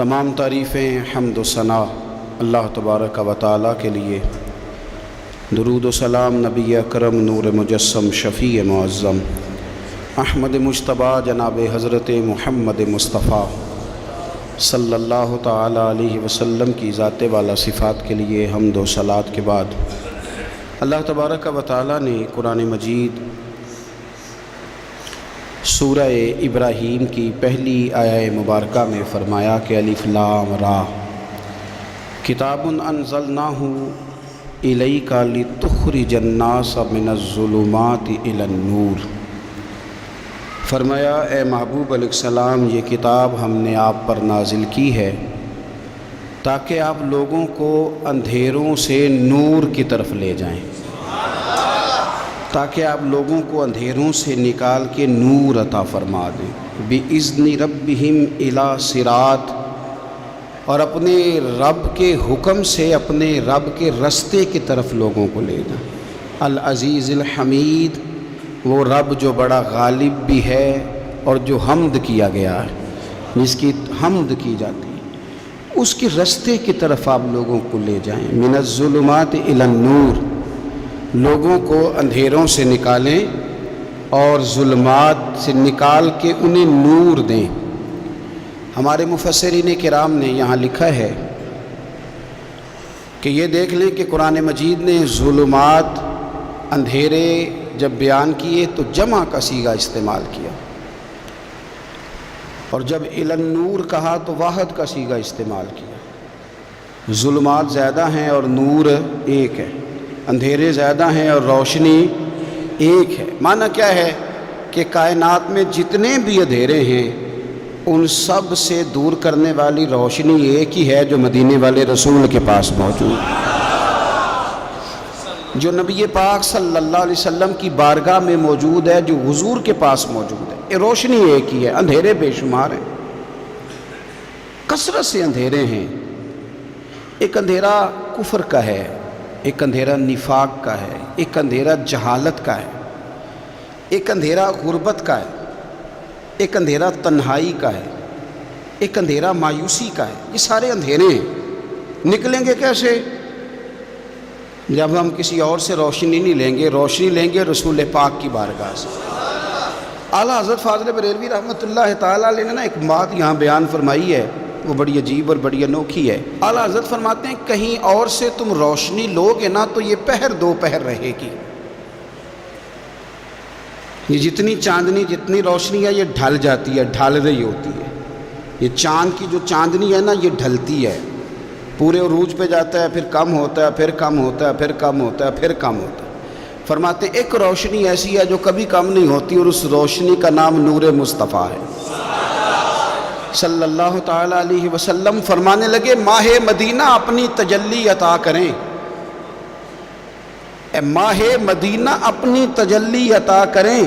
تمام تعریفیں حمد و ثنا اللہ تبارک و تعالیٰ کے لیے، درود و سلام نبی اکرم نور مجسم شفیع معظم احمد مجتبیٰ جناب حضرت محمد مصطفیٰ صلی اللہ تعالیٰ علیہ وسلم کی ذات والا صفات کے لیے حمد و صلات کے بعد اللہ تبارک و تعالیٰ نے قرآن مجید سورہ ابراہیم کی پہلی آیہ مبارکہ میں فرمایا کہ الف لام را کتاب انزلناہ الیک لتخرج الناس من الظلمات الی النور۔ فرمایا اے محبوب علیہ السلام، یہ کتاب ہم نے آپ پر نازل کی ہے تاکہ آپ لوگوں کو اندھیروں سے نور کی طرف لے جائیں، تاکہ آپ لوگوں کو اندھیروں سے نکال کے نور عطا فرما دیں، بِإِذْنِ رَبِّهِمْ إِلَى صِرَاط، اور اپنے رب کے حکم سے اپنے رب کے رستے کی طرف لوگوں کو لے جائیں۔ العزیز الحمید، وہ رب جو بڑا غالب بھی ہے اور جو حمد کیا گیا ہے، جس کی حمد کی جاتی ہے، اس کے رستے کی طرف آپ لوگوں کو لے جائیں۔ من الظلمات الی النور، لوگوں کو اندھیروں سے نکالیں اور ظلمات سے نکال کے انہیں نور دیں۔ ہمارے مفسرین کرام نے یہاں لکھا ہے کہ یہ دیکھ لیں کہ قرآن مجید نے ظلمات، اندھیرے جب بیان کیے تو جمع کا صیغہ استعمال کیا، اور جب الی النور کہا تو واحد کا صیغہ استعمال کیا۔ ظلمات زیادہ ہیں اور نور ایک ہے، اندھیرے زیادہ ہیں اور روشنی ایک ہے۔ معنی کیا ہے کہ کائنات میں جتنے بھی اندھیرے ہیں ان سب سے دور کرنے والی روشنی ایک ہی ہے جو مدینے والے رسول کے پاس موجود ہے، جو نبی پاک صلی اللہ علیہ وسلم کی بارگاہ میں موجود ہے، جو حضور کے پاس موجود ہے۔ یہ روشنی ایک ہی ہے، اندھیرے بے شمار ہیں، کثرت سے اندھیرے ہیں۔ ایک اندھیرا کفر کا ہے، ایک اندھیرا نفاق کا ہے، ایک اندھیرا جہالت کا ہے، ایک اندھیرا غربت کا ہے، ایک اندھیرا تنہائی کا ہے، ایک اندھیرا مایوسی کا ہے۔ یہ سارے اندھیرے ہیں۔ نکلیں گے کیسے؟ جب ہم کسی اور سے روشنی نہیں لیں گے، روشنی لیں گے رسول پاک کی بارگاہ سے۔ اعلیٰ حضرت فاضل بریلوی رحمۃ اللہ تعالیٰ علیہ نے ایک بات یہاں بیان فرمائی ہے، وہ بڑی عجیب اور بڑی انوکھی ہے۔ اعلیٰ حضرت فرماتے ہیں کہیں اور سے تم روشنی لو گے نا تو یہ پہر دو پہر رہے گی۔ یہ جتنی چاندنی، جتنی روشنی ہے، یہ ڈھل جاتی ہے، ڈھل رہی ہوتی ہے۔ یہ چاند کی جو چاندنی ہے نا، یہ ڈھلتی ہے، پورے عروج پہ جاتا ہے، پھر کم ہوتا ہے، پھر کم ہوتا ہے، پھر کم ہوتا ہے، پھر کم ہوتا ہے۔ فرماتے ہیں ایک روشنی ایسی ہے جو کبھی کم نہیں ہوتی، اور اس روشنی کا نام نور مصطفیٰ ہے صلی اللہ تعالیٰ علیہ وسلم۔ فرمانے لگے ماہ مدینہ اپنی تجلی عطا کریں، اے ماہ مدینہ اپنی تجلی عطا کریں۔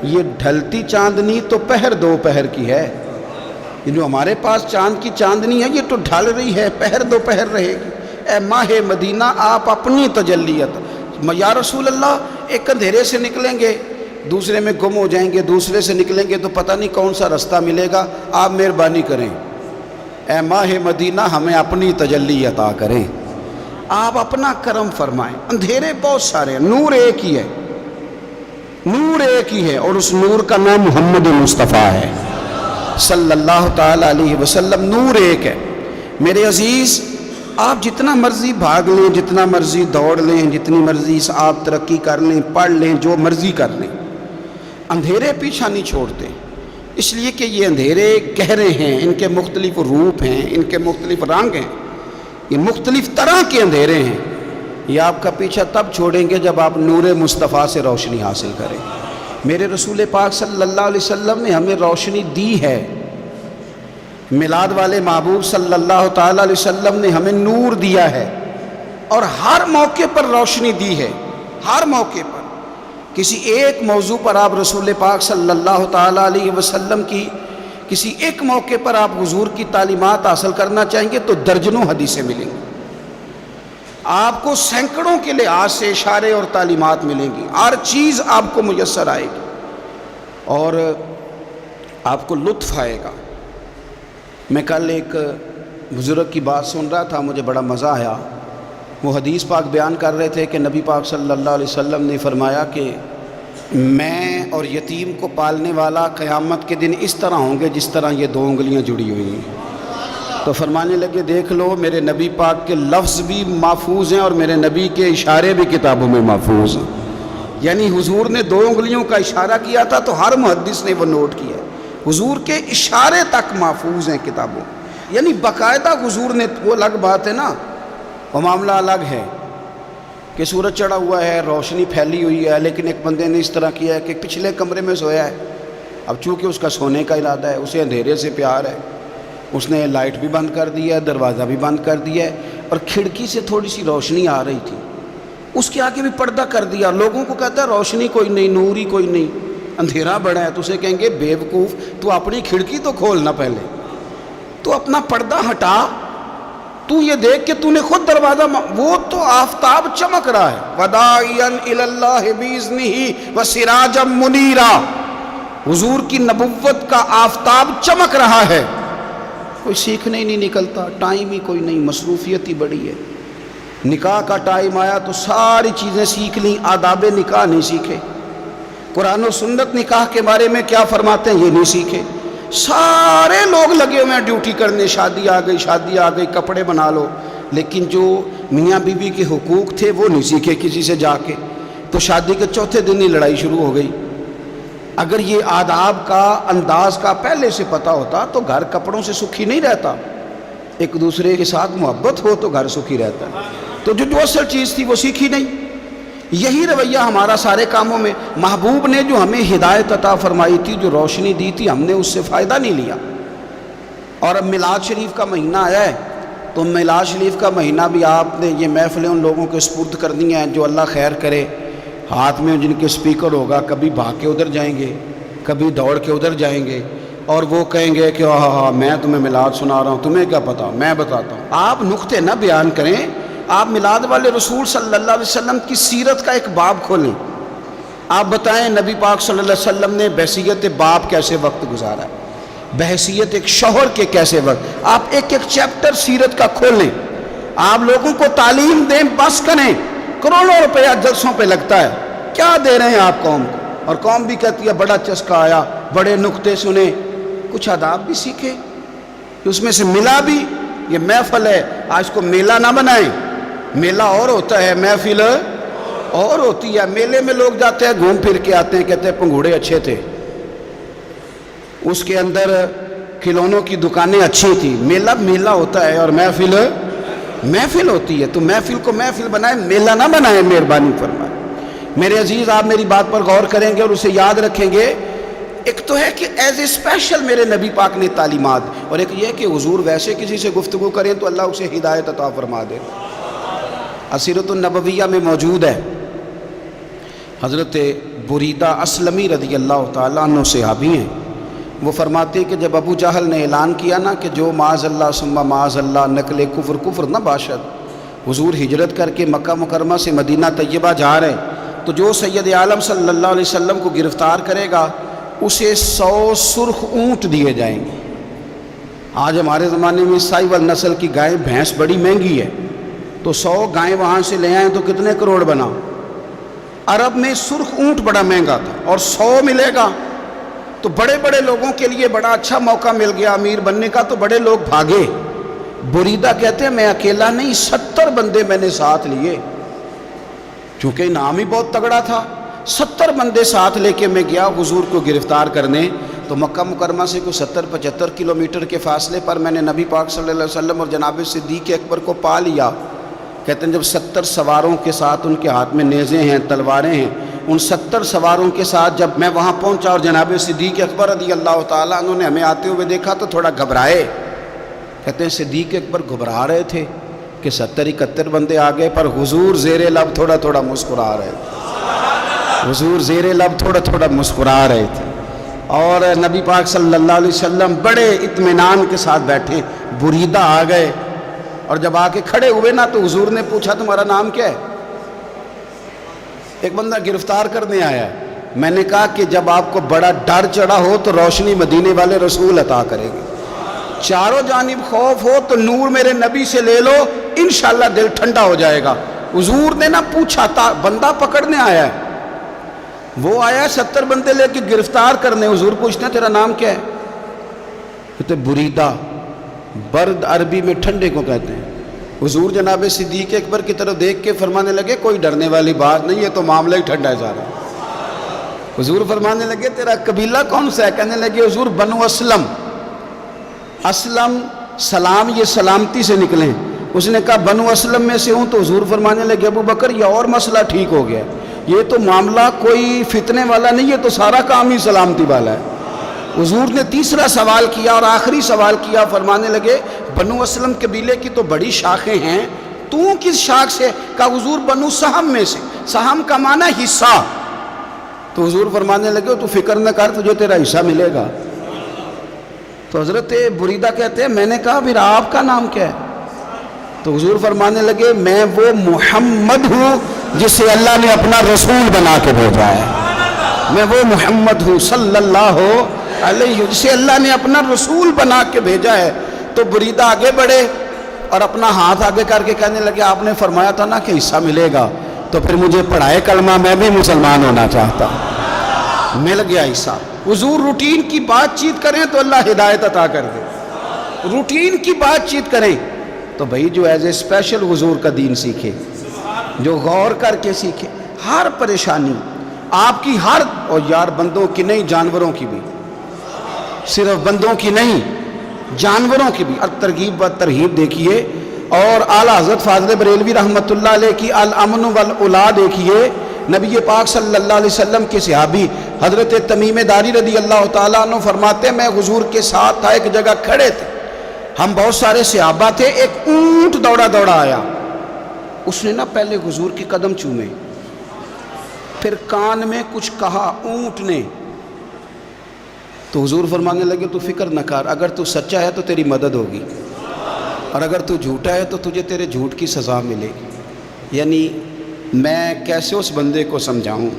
یہ ڈھلتی چاندنی تو پہر دو پہر کی ہے، یہ جو ہمارے پاس چاند کی چاندنی ہے یہ تو ڈھل رہی ہے، پہر دو پہر رہے گی۔ اے ماہ مدینہ آپ اپنی تجلی عطا، یا رسول اللہ ایک اندھیرے سے نکلیں گے دوسرے میں گم ہو جائیں گے، دوسرے سے نکلیں گے تو پتہ نہیں کون سا رستہ ملے گا، آپ مہربانی کریں، اے ماہ مدینہ ہمیں اپنی تجلی عطا کریں، آپ اپنا کرم فرمائیں۔ اندھیرے بہت سارے ہیں، نور ایک ہی ہے، نور ایک ہی ہے، اور اس نور کا نام محمد مصطفیٰ ہے صلی اللہ تعالیٰ علیہ وسلم۔ نور ایک ہے۔ میرے عزیز، آپ جتنا مرضی بھاگ لیں، جتنا مرضی دوڑ لیں، جتنی مرضی آپ ترقی کر لیں، پڑھ لیں، جو مرضی کر لیں، اندھیرے پیچھا نہیں چھوڑتے، اس لیے کہ یہ اندھیرے گہرے ہیں، ان کے مختلف روپ ہیں، ان کے مختلف رنگ ہیں، یہ مختلف طرح کے اندھیرے ہیں۔ یہ آپ کا پیچھا تب چھوڑیں گے جب آپ نور مصطفیٰ سے روشنی حاصل کریں۔ میرے رسول پاک صلی اللہ علیہ وسلم نے ہمیں روشنی دی ہے، میلاد والے محبوب صلی اللہ تعالیٰ علیہ وسلم نے ہمیں نور دیا ہے، اور ہر موقع پر روشنی دی ہے، ہر موقع پر۔ کسی ایک موضوع پر آپ رسول پاک صلی اللہ تعالیٰ علیہ وسلم کی کسی ایک موقع پر آپ حضور کی تعلیمات حاصل کرنا چاہیں گے تو درجنوں حدیثیں ملیں گی، آپ کو سینکڑوں کے لحاظ سے اشارے اور تعلیمات ملیں گی، ہر چیز آپ کو میسر آئے گی اور آپ کو لطف آئے گا۔ میں کل ایک بزرگ کی بات سن رہا تھا، مجھے بڑا مزہ آیا۔ وہ حدیث پاک بیان کر رہے تھے کہ نبی پاک صلی اللہ علیہ وسلم نے فرمایا کہ میں اور یتیم کو پالنے والا قیامت کے دن اس طرح ہوں گے جس طرح یہ دو انگلیاں جڑی ہوئی ہیں۔ تو فرمانے لگے دیکھ لو میرے نبی پاک کے لفظ بھی محفوظ ہیں اور میرے نبی کے اشارے بھی کتابوں میں محفوظ ہیں۔ یعنی حضور نے دو انگلیوں کا اشارہ کیا تھا تو ہر محدث نے وہ نوٹ کیا ہے، حضور کے اشارے تک محفوظ ہیں کتابوں، یعنی باقاعدہ حضور نے، وہ الگ بات ہے نا، وہ معاملہ الگ ہے کہ سورج چڑھا ہوا ہے، روشنی پھیلی ہوئی ہے، لیکن ایک بندے نے اس طرح کیا ہے کہ پچھلے کمرے میں سویا ہے، اب چونکہ اس کا سونے کا ارادہ ہے، اسے اندھیرے سے پیار ہے، اس نے لائٹ بھی بند کر دیا ہے، دروازہ بھی بند کر دیا ہے، اور کھڑکی سے تھوڑی سی روشنی آ رہی تھی، اس کے آگے بھی پردہ کر دیا، لوگوں کو کہتا ہے روشنی کوئی نہیں، نور ہی کوئی نہیں، اندھیرا بڑا ہے، تو اسے کہیں گے بے وقوف، تو اپنی کھڑکی تو کھولنا پہلے، تو اپنا پردہ ہٹا، تو یہ دیکھ کہ تو نے خود دروازہ، وہ تو آفتاب چمک رہا ہے، وَدَاعِيًا إِلَى اللَّهِ بِإِذْنِهِ وَسِرَاجًا مُنِيرًا، حضور کی نبوت کا آفتاب چمک رہا ہے، کوئی سیکھنے ہی نہیں نکلتا، ٹائم ہی کوئی نہیں، مصروفیت ہی بڑی ہے۔ نکاح کا ٹائم آیا تو ساری چیزیں سیکھ لیں، آداب نکاح نہیں سیکھے، قرآن و سنت نکاح کے بارے میں کیا فرماتے ہیں یہ نہیں سیکھے، سارے لوگ لگے ہوئے ہیں ڈیوٹی کرنے، شادی آ گئی، کپڑے بنا لو، لیکن جو میاں بیوی کے حقوق تھے وہ نہیں سیکھے کسی سے جا کے، تو شادی کے چوتھے دن ہی لڑائی شروع ہو گئی۔ اگر یہ آداب کا، انداز کا پہلے سے پتہ ہوتا تو گھر کپڑوں سے سکھی نہیں رہتا، ایک دوسرے کے ساتھ محبت ہو تو گھر سکھی رہتا ہے، تو جو اصل چیز تھی وہ سیکھی نہیں۔ یہی رویہ ہمارا سارے کاموں میں، محبوب نے جو ہمیں ہدایت عطا فرمائی تھی، جو روشنی دی تھی، ہم نے اس سے فائدہ نہیں لیا۔ اور اب میلاد شریف کا مہینہ آیا ہے، تو میلاد شریف کا مہینہ بھی آپ نے یہ محفلیں ان لوگوں کے سپرد کرنی ہیں جو اللہ خیر کرے، ہاتھ میں جن کے سپیکر ہوگا، کبھی بھاگ کے ادھر جائیں گے، کبھی دوڑ کے ادھر جائیں گے، اور وہ کہیں گے کہ ہاں میں تمہیں میلاد سنا رہا ہوں، تمہیں کیا پتا، میں بتاتا ہوں۔ آپ نقطے نہ بیان کریں، آپ میلاد والے رسول صلی اللہ علیہ وسلم کی سیرت کا ایک باب کھولیں، آپ بتائیں نبی پاک صلی اللہ علیہ وسلم نے بحیثیت باپ کیسے وقت گزارا ہے، بحیثیت ایک شوہر کے کیسے وقت، آپ ایک ایک چیپٹر سیرت کا کھولیں، آپ لوگوں کو تعلیم دیں، بس کریں، کروڑوں روپیہ جلسوں پہ لگتا ہے، کیا دے رہے ہیں آپ قوم کو، اور قوم بھی کہتی ہے بڑا چسکا آیا، بڑے نکتے سنے، کچھ آداب بھی سیکھیں، اس میں سے ملا بھی، یہ محفل ہے، آج کو میلہ نہ بنائیں، میلہ اور ہوتا ہے، محفل اور ہوتی ہے۔ میلے میں لوگ جاتے ہیں، گھوم پھر کے آتے ہیں، کہتے ہیں پنگھوڑے اچھے تھے، اس کے اندر کھلونوں کی دکانیں اچھی تھی، میلہ ہوتا ہے، اور محفل ہوتی ہے، تو محفل کو محفل بنائیں، میلہ نہ بنائیں، مہربانی فرمائیں۔ میرے عزیز، آپ میری بات پر غور کریں گے اور اسے یاد رکھیں گے، ایک تو ہے کہ ایز اے اسپیشل میرے نبی پاک نے تعلیمات، اور ایک یہ کہ حضور ویسے کسی سے گفتگو کریں تو اللہ اسے ہدایت عطا فرما دے۔ اسیرۃ النبویہ میں موجود ہے، حضرت بریدہ اسلمی رضی اللہ تعالیٰ عنہ صحابی ہیں، وہ فرماتے ہیں کہ جب ابو جہل نے اعلان کیا نا کہ جو معاذ اللہ ثم معاذ اللہ نقل کفر نہ باشد، حضور ہجرت کر کے مکہ مکرمہ سے مدینہ طیبہ جا رہے، تو جو سید عالم صلی اللہ علیہ وسلم کو گرفتار کرے گا اسے 100 سرخ اونٹ دیے جائیں گے۔ آج ہمارے زمانے میں سائیول نسل کی گائے بھینس بڑی مہنگی ہے، تو 100 گائیں وہاں سے لے آئیں تو کتنے کروڑ بنا۔ عرب میں سرخ اونٹ بڑا مہنگا تھا، اور 100 ملے گا تو بڑے بڑے لوگوں کے لیے بڑا اچھا موقع مل گیا امیر بننے کا، تو بڑے لوگ بھاگے۔ بریدہ کہتے ہیں میں اکیلا نہیں، 70 بندے میں نے ساتھ لیے، چونکہ انعام ہی بہت تگڑا تھا، 70 بندے ساتھ لے کے میں گیا حضور کو گرفتار کرنے۔ تو مکہ مکرمہ سے کوئی 70-75 کلومیٹر کے فاصلے پر میں نے نبی پاک صلی اللہ علیہ وسلم اور جناب صدیق اکبر کو پا لیا۔ کہتے ہیں جب 70 سواروں کے ساتھ، ان کے ہاتھ میں نیزے ہیں، تلواریں ہیں، ان 70 سواروں کے ساتھ جب میں وہاں پہنچا اور جناب صدیق اکبر رضی اللہ تعالیٰ عنہ نے ہمیں آتے ہوئے دیکھا تو تھوڑا گھبرائے۔ کہتے ہیں صدیق اکبر گھبرا رہے تھے کہ 70-71 بندے آ گئے، پر حضور زیر لب تھوڑا تھوڑا مسکرا رہے تھے، حضور زیر لب تھوڑا تھوڑا مسکرا رہے تھے، اور نبی پاک صلی اللہ علیہ وسلم بڑے اطمینان کے ساتھ بیٹھے۔ بریدہ آ گئے، اور جب آ کے کھڑے ہوئے نا تو حضور نے پوچھا تمہارا نام کیا ہے؟ ایک بندہ گرفتار کرنے آیا ہے۔ میں نے کہا کہ جب آپ کو بڑا ڈر چڑھا ہو تو روشنی مدینے والے رسول عطا کریں گے، چاروں جانب خوف ہو تو نور میرے نبی سے لے لو، انشاءاللہ دل ٹھنڈا ہو جائے گا۔ حضور نے نہ پوچھا تھا، بندہ پکڑنے آیا ہے، وہ آیا 70 بندے لے کے گرفتار کرنے، حضور پوچھتے ہیں تیرا نام کیا ہے؟ کہتے بریدہ، برد عربی میں ٹھنڈے کو کہتے ہیں۔ حضور جناب صدیق اکبر کی طرف دیکھ کے فرمانے لگے کوئی ڈرنے والی بات نہیں ہے، تو معاملہ ہی ٹھنڈا ہے سارا۔ حضور فرمانے لگے تیرا قبیلہ کون سا ہے؟ کہنے لگے حضور بنو اسلم۔ اسلم سلام، یہ سلامتی سے نکلیں۔ اس نے کہا بنو اسلم میں سے ہوں، تو حضور فرمانے لگے ابو بکر یہ اور مسئلہ ٹھیک ہو گیا، یہ تو معاملہ کوئی فتنے والا نہیں ہے، تو سارا کام ہی سلامتی والا ہے۔ حضور نے تیسرا سوال کیا اور آخری سوال کیا، فرمانے لگے بنو اسلم قبیلے کی تو بڑی شاخیں ہیں، تو کس شاخ سے؟ کہا حضور بنو سہم میں سے۔ سہم کا معنی حصہ۔ تو حضور فرمانے لگے تو فکر نہ کر، تجھے تیرا حصہ ملے گا۔ تو حضرت بریدہ کہتے ہیں میں نے کہا پھر آپ کا نام کیا ہے؟ تو حضور فرمانے لگے میں وہ محمد ہوں جسے اللہ نے اپنا رسول بنا کے بھیجا ہے، میں وہ محمد ہوں صلی اللہ علیہ، جسے اللہ نے اپنا رسول بنا کے بھیجا ہے۔ تو بریدہ آگے بڑھے اور اپنا ہاتھ آگے کر کے کہنے لگے آپ نے فرمایا تھا نا کہ حصہ ملے گا، تو پھر مجھے پڑھائے کلمہ، میں بھی مسلمان ہونا چاہتا ہوں۔ مل گیا حصہ۔ حضور روٹین کی بات چیت کریں تو اللہ ہدایت عطا کر دے، روٹین کی بات چیت کریں تو بھائی جو ایز اے اسپیشل حضور کا دین سیکھے، جو غور کر کے سیکھے، ہر پریشانی آپ کی، ہر، اور یار بندوں کی نہیں جانوروں کی بھی، صرف بندوں کی نہیں جانوروں کی بھی۔ اور ترغیب و ترہیب دیکھیے، اور اعلیٰ حضرت فاضل بریلوی رحمۃ اللہ علیہ کی الامن والاولا دیکھیے۔ نبی پاک صلی اللہ علیہ وسلم کے صحابی حضرت تمیم داری رضی اللہ تعالیٰ عنہ فرماتے ہیں میں حضور کے ساتھ تھا، ایک جگہ کھڑے تھے، ہم بہت سارے صحابہ تھے، ایک اونٹ دوڑا دوڑا آیا، اس نے نا پہلے حضور کے قدم چومے، پھر کان میں کچھ کہا اونٹ نے، تو حضور فرمانے لگے تو فکر نہ کر، اگر تو سچا ہے تو تیری مدد ہوگی، اور اگر تو جھوٹا ہے تو تجھے تیرے جھوٹ کی سزا ملے گی۔ یعنی میں کیسے اس بندے کو سمجھاؤں،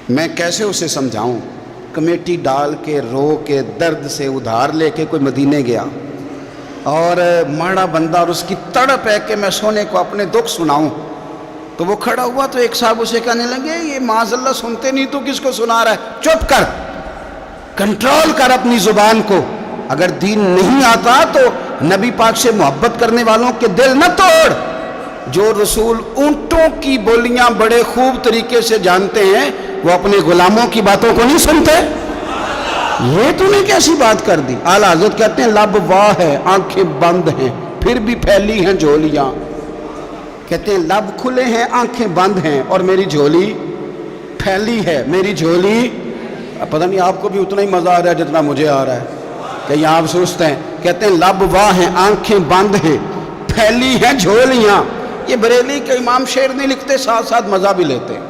میں کیسے اسے سمجھاؤں، کمیٹی ڈال کے رو کے درد سے ادھار لے کے کوئی مدینے گیا، اور ماڑا بندہ، اور اس کی تڑپ ہے کہ میں سونے کو اپنے دکھ سناؤں، تو وہ کھڑا ہوا تو ایک صاحب اسے کہنے لگے یہ معاذ اللہ سنتے نہیں تو کس کو سنا رہا ہے، چپ کر، کنٹرول کر اپنی زبان کو، اگر دین نہیں آتا تو نبی پاک سے محبت کرنے والوں کے دل نہ توڑ۔ جو رسول اونٹوں کی بولیاں بڑے خوب طریقے سے جانتے ہیں، وہ اپنے غلاموں کی باتوں کو نہیں سنتے۔ یہ تو نے کیسی بات کر دی؟ اعلیٰ حضرت کہتے ہیں لب واہ ہے، آنکھیں بند ہیں، پھر بھی پھیلی ہیں جھولیاں۔ کہتے ہیں لب کھلے ہیں، آنکھیں بند ہیں، اور میری جھولی پھیلی ہے، میری جھولی، پتہ نہیں آپ کو بھی اتنا ہی مزہ آ رہا ہے جتنا مجھے آ رہا ہے کہ یہاں آپ سوچتے ہیں۔ کہتے ہیں لب واہ ہیں، آنکھیں بند ہیں، پھیلی ہیں جھولیاں۔ یہ بریلی کے امام شعر نہیں لکھتے، ساتھ ساتھ مزہ بھی لیتے ہیں۔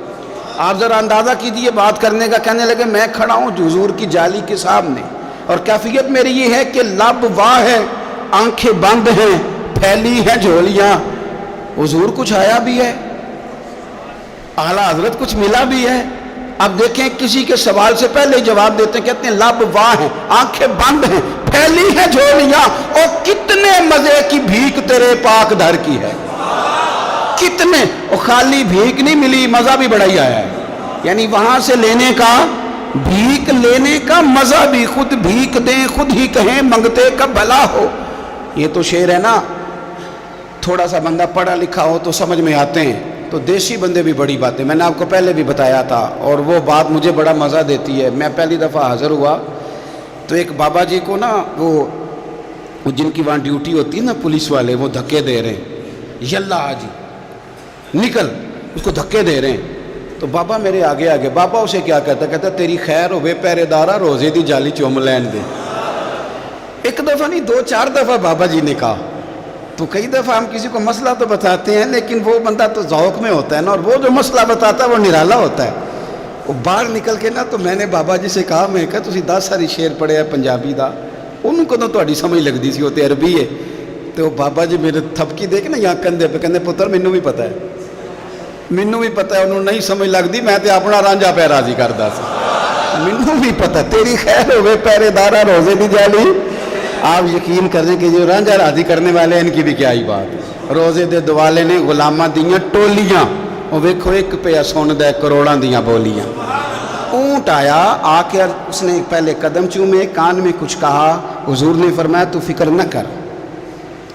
آپ ذرا اندازہ کیجئے بات کرنے کا۔ کہنے لگے میں کھڑا ہوں حضور کی جالی کے سامنے، اور کیفیت میری یہ ہے کہ لب واہ ہے، آنکھیں بند ہیں، پھیلی ہیں جھولیاں۔ حضور کچھ آیا بھی ہے، اعلیٰ حضرت کچھ ملا بھی ہے۔ اب دیکھیں کسی کے سوال سے پہلے جواب دیتے ہیں، کہتے ہیں لب واہ ہیں، آنکھیں بند ہیں، پھیلی ہیں جھولیاں، اور کتنے مزے کی بھیک تیرے پاک در کی ہے، کتنے، اور خالی بھیک نہیں ملی، مزہ بھی بڑا ہی آیا ہے۔ یعنی وہاں سے لینے کا، بھیک لینے کا مزہ بھی، خود بھیک دیں خود ہی کہیں منگتے کا بھلا ہو۔ یہ تو شعر ہے نا، تھوڑا سا بندہ پڑھا لکھا ہو تو سمجھ میں آتے ہیں، تو دیسی بندے بھی بڑی باتیں، میں نے آپ کو پہلے بھی بتایا تھا، اور وہ بات مجھے بڑا مزہ دیتی ہے۔ میں پہلی دفعہ حاضر ہوا تو ایک بابا جی کو نا، وہ جن کی وہاں ڈیوٹی ہوتی ہے نا پولیس والے، وہ دھکے دے رہے ہیں، یلا آجی نکل، اس کو دھکے دے رہے ہیں۔ تو بابا میرے آگے آگے، بابا اسے کیا کہتا، کہتا تیری خیر ہوئے پہرے دارا، روزے دی جالی چوم لین دے۔ ایک دفعہ نہیں، 2-4 دفعہ بابا جی نے کہا۔ تو کئی دفعہ ہم کسی کو مسئلہ تو بتاتے ہیں، لیکن وہ بندہ تو ذوق میں ہوتا ہے نا، اور وہ جو مسئلہ بتاتا ہے وہ نرالا ہوتا ہے۔ وہ باہر نکل کے نا، تو میں نے بابا جی سے کہا، میں کہا تسی 10 ساری شعر پڑھے ہیں پنجابی دا، انہوں کو تو تہاڈی سمجھ لگدی سی، وہ تے عربی ہے۔ تو بابا جی میرے تھپکی دیکھ نا یہاں کندھے پہ، کہندے پتر مینوں بھی پتہ ہے، مینوں بھی پتہ ہے، انہوں نہیں سمجھ لگدی، میں تے اپنا رانجھا پہ راضی کردا سی، مینوں بھی پتہ، تیری خیر ہوئے پہرے دارا، روزے دی جالی آپ یقین کریں کہ جو رانجھا راضی کرنے والے ہیں ان کی بھی کیا ہی بات ہے۔ روزے دے دوالے نے غلاماں دیاں ٹولیاں، وہ ویکھو ایک پہ سن دے کروڑاں دیاں بولیاں۔ اونٹ آیا، آ کے اس نے پہلے قدم چومے، کان میں کچھ کہا، حضور نے فرمایا تو فکر نہ کر،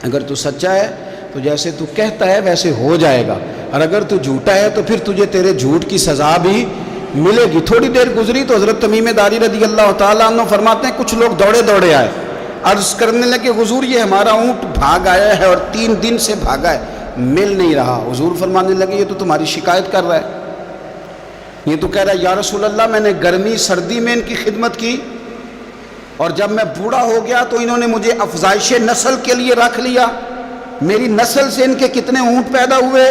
اگر تو سچا ہے تو جیسے تو کہتا ہے ویسے ہو جائے گا، اور اگر تو جھوٹا ہے تو پھر تجھے تیرے جھوٹ کی سزا بھی ملے گی۔ تھوڑی دیر گزری تو حضرت تمیم داری رضی اللہ تعالیٰ عنہ فرماتے ہیں کچھ لوگ دوڑے دوڑے آئے، عرض کرنے لگے حضور یہ ہمارا اونٹ بھاگ آیا ہے اور 3 دن سے بھاگا ہے، مل نہیں رہا۔ حضور فرمانے لگے یہ تو تمہاری شکایت کر رہا ہے، یہ تو کہہ رہا ہے یا رسول اللہ میں نے گرمی سردی میں ان کی خدمت کی، اور جب میں بوڑھا ہو گیا تو انہوں نے مجھے افزائش نسل کے لیے رکھ لیا، میری نسل سے ان کے کتنے اونٹ پیدا ہوئے،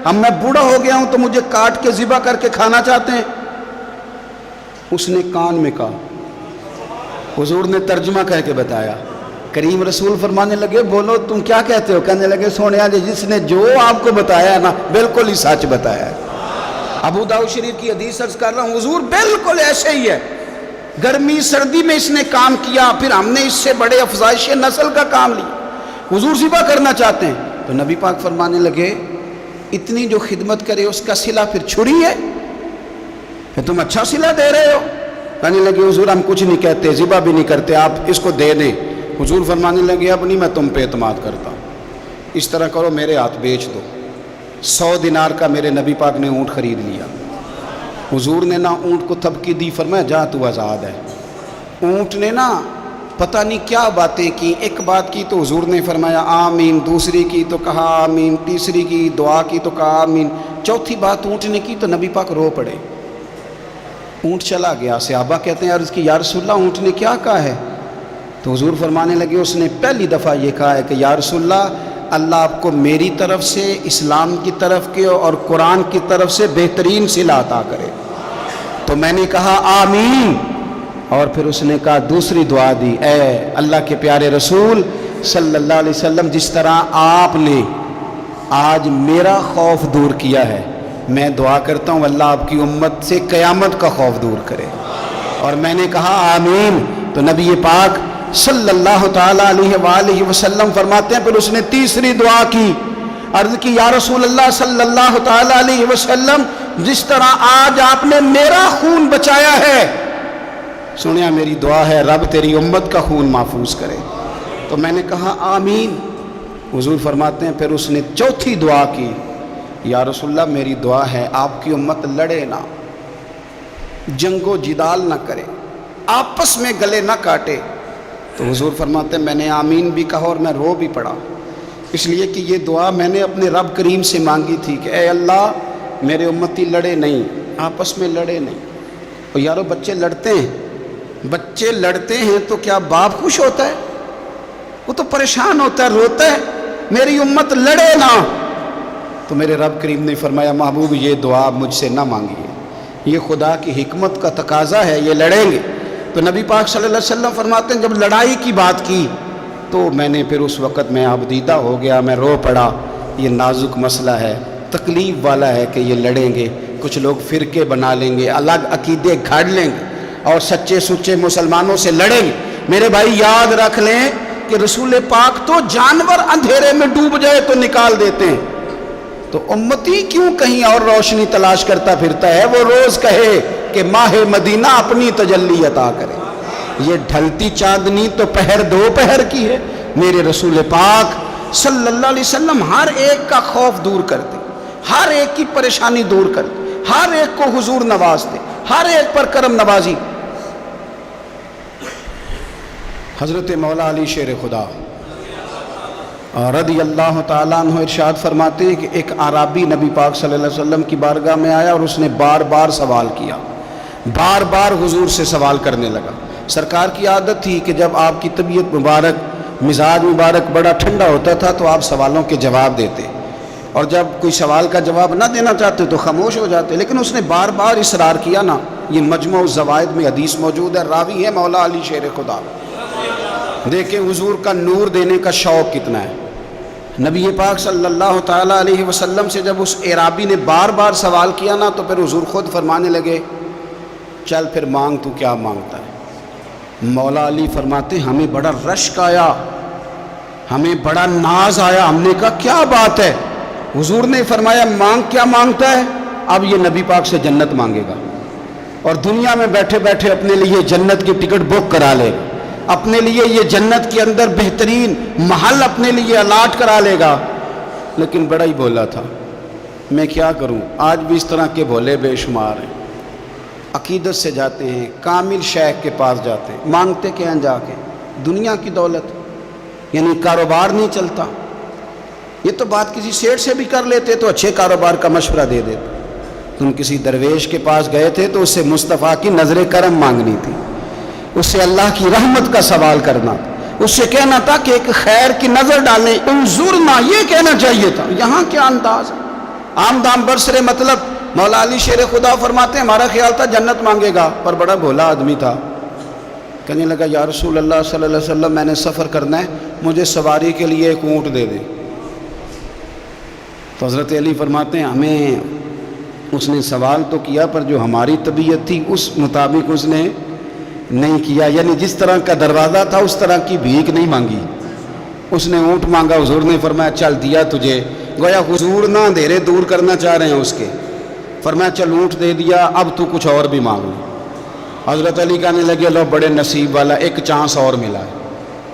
اب میں بوڑھا ہو گیا ہوں تو مجھے کاٹ کے ذبح کر کے کھانا چاہتے ہیں۔ اس نے کان میں کہا، حضور نے ترجمہ کہہ کے بتایا، کریم رسول فرمانے لگے بولو تم کیا کہتے ہو؟ کہنے لگے سونیا جی جس نے جو آپ کو بتایا ہے نا بالکل ہی سچ بتایا ہے۔ ابو داؤد شریف کی حدیث عرض کر رہا ہوں حضور بالکل ایسے ہی ہے، گرمی سردی میں اس نے کام کیا، پھر ہم نے اس سے بڑے افزائش نسل کا کام لیا، حضور ذبح کرنا چاہتے ہیں۔ تو نبی پاک فرمانے لگے اتنی جو خدمت کرے اس کا صلہ پھر چھری ہے، پھر تم اچھا صلہ دے رہے ہو؟ کہنے لگے حضور ہم کچھ نہیں کہتے، ذبح بھی نہیں کرتے، آپ اس کو دے دیں۔ حضور فرمانے لگے اب نہیں میں تم پہ اعتماد کرتا ہوں، اس طرح کرو میرے ہاتھ بیچ دو۔ 100 دینار کا میرے نبی پاک نے اونٹ خرید لیا۔ حضور نے نا اونٹ کو تھپکی دی، فرمایا جا تو آزاد ہے۔ اونٹ نے نا پتہ نہیں کیا باتیں کی، ایک بات کی تو حضور نے فرمایا آمین، دوسری کی تو کہا آمین، تیسری کی دعا کی تو کہا آمین، چوتھی بات اونٹ نے کی تو نبی پاک رو پڑے۔ اونٹ چلا گیا، صحابہ کہتے ہیں عرض کی یا رسول اللہ اونٹ نے کیا کہا ہے؟ تو حضور فرمانے لگے اس نے پہلی دفعہ یہ کہا ہے کہ یا رسول اللہ اللہ آپ کو میری طرف سے، اسلام کی طرف کے اور قرآن کی طرف سے بہترین صلہ عطا کرے۔ تو میں نے کہا آمین، اور پھر اس نے کہا دوسری دعا دی، اے اللہ کے پیارے رسول صلی اللہ علیہ وسلم جس طرح آپ نے آج میرا خوف دور کیا ہے، میں دعا کرتا ہوں اللہ آپ کی امت سے قیامت کا خوف دور کرے۔ اور میں نے کہا آمین۔ تو نبی پاک صلی اللہ تعالیٰ علیہ وآلہ وسلم فرماتے ہیں پھر اس نے تیسری دعا کی، عرض کی یا رسول اللہ صلی اللہ تعالیٰ علیہ وسلم جس طرح آج آپ نے میرا خون بچایا ہے، سنیا میری دعا ہے رب تیری امت کا خون محفوظ کرے۔ تو میں نے کہا آمین۔ حضور فرماتے ہیں پھر اس نے چوتھی دعا کی، یا رسول اللہ میری دعا ہے آپ کی امت لڑے نہ، جنگ و جدال نہ کرے، آپس میں گلے نہ کاٹے۔ تو حضور فرماتے ہیں میں نے آمین بھی کہا اور میں رو بھی پڑا، اس لیے کہ یہ دعا میں نے اپنے رب کریم سے مانگی تھی کہ اے اللہ میرے امتی لڑے نہیں، آپس میں لڑے نہیں۔ اور یارو بچے لڑتے ہیں، بچے لڑتے ہیں تو کیا باپ خوش ہوتا ہے؟ وہ تو پریشان ہوتا ہے، روتا ہے میری امت لڑے نہ۔ تو میرے رب کریم نے فرمایا محبوب یہ دعا مجھ سے نہ مانگیے، یہ خدا کی حکمت کا تقاضا ہے، یہ لڑیں گے۔ تو نبی پاک صلی اللہ علیہ وسلم فرماتے ہیں جب لڑائی کی بات کی تو میں نے پھر اس وقت میں عبدیدہ ہو گیا، میں رو پڑا، یہ نازک مسئلہ ہے، تکلیف والا ہے کہ یہ لڑیں گے، کچھ لوگ فرقے بنا لیں گے، الگ عقیدے گھڑ لیں گے اور سچے سچے مسلمانوں سے لڑیں گے۔ میرے بھائی یاد رکھ لیں کہ رسول پاک تو جانور اندھیرے میں ڈوب جائے تو نکال دیتے ہیں، تو امتی کیوں کہیں اور روشنی تلاش کرتا پھرتا ہے؟ وہ روز کہے کہ ماہ مدینہ اپنی تجلی عطا کرے۔ یہ ڈھلتی چاندنی تو پہر دو پہر کی ہے، میرے رسول پاک صلی اللہ علیہ وسلم ہر ایک کا خوف دور کرتے، ہر ایک کی پریشانی دور کرتے، ہر ایک کو حضور نوازتے، ہر ایک پر کرم نوازی۔ حضرت مولا علی شیر خدا رضی اللہ تعالیٰ عنہ ارشاد فرماتے ہیں کہ ایک اعرابی نبی پاک صلی اللہ علیہ وسلم کی بارگاہ میں آیا اور اس نے بار بار سوال کیا، بار بار حضور سے سوال کرنے لگا۔ سرکار کی عادت تھی کہ جب آپ کی طبیعت مبارک، مزاج مبارک بڑا ٹھنڈا ہوتا تھا تو آپ سوالوں کے جواب دیتے، اور جب کوئی سوال کا جواب نہ دینا چاہتے تو خاموش ہو جاتے، لیکن اس نے بار بار اصرار کیا نا۔ یہ مجموع الزوائد میں حدیث موجود ہے، راوی ہے مولا علی شیر خدا۔ دیکھیں حضور کا نور دینے کا شوق کتنا ہے۔ نبی پاک صلی اللہ تعالیٰ علیہ وسلم سے جب اس اعرابی نے بار بار سوال کیا نا تو پھر حضور خود فرمانے لگے چل پھر مانگ تو کیا مانگتا ہے۔ مولا علی فرماتے ہمیں بڑا رشک آیا، ہمیں بڑا ناز آیا، ہم نے کہا کیا بات ہے؟ حضور نے فرمایا مانگ کیا مانگتا ہے؟ اب یہ نبی پاک سے جنت مانگے گا، اور دنیا میں بیٹھے بیٹھے اپنے لیے جنت کی ٹکٹ بک کرا لے گا، اپنے لیے یہ جنت کے اندر بہترین محل اپنے لیے الاٹ کرا لے گا۔ لیکن بڑا ہی بولا تھا، میں کیا کروں، آج بھی اس طرح کے بھولے بے شمار ہیں، عقیدت سے جاتے ہیں، کامل شیخ کے پاس جاتے ہیں، مانگتے کیا ہیں جا کے؟ دنیا کی دولت، یعنی کاروبار نہیں چلتا۔ یہ تو بات کسی سیٹ سے بھی کر لیتے تو اچھے کاروبار کا مشورہ دے دیتے۔ تم کسی درویش کے پاس گئے تھے تو اس سے مصطفیٰ کی نظر کرم مانگنی تھی، اس سے اللہ کی رحمت کا سوال کرنا تھا، اس سے کہنا تھا کہ ایک خیر کی نظر ڈالیں، انظرنا، یہ کہنا چاہیے تھا۔ یہاں کیا انداز ہے، عام دام برسرے مطلب۔ مولا علی شیر خدا فرماتے ہیں ہمارا خیال تھا جنت مانگے گا، پر بڑا بھولا آدمی تھا، کہنے لگا یا رسول اللہ صلی اللہ علیہ وسلم میں نے سفر کرنا ہے، مجھے سواری کے لیے ایک اونٹ دے دیں۔ تو حضرت علی فرماتے ہیں ہمیں اس نے سوال تو کیا پر جو ہماری طبیعت تھی اس مطابق اس نے نہیں کیا، یعنی جس طرح کا دروازہ تھا اس طرح کی بھیک نہیں مانگی، اس نے اونٹ مانگا، حضور نے فرمایا چل دیا تجھے، گویا حضور نہ اندھیرے دور کرنا چاہ رہے ہیں اس کے، فرمایا چل اونٹ دے دیا، اب تو کچھ اور بھی مانگ لو۔ حضرت علی کہنے لگے لو بڑے نصیب والا، ایک چانس اور ملا ہے۔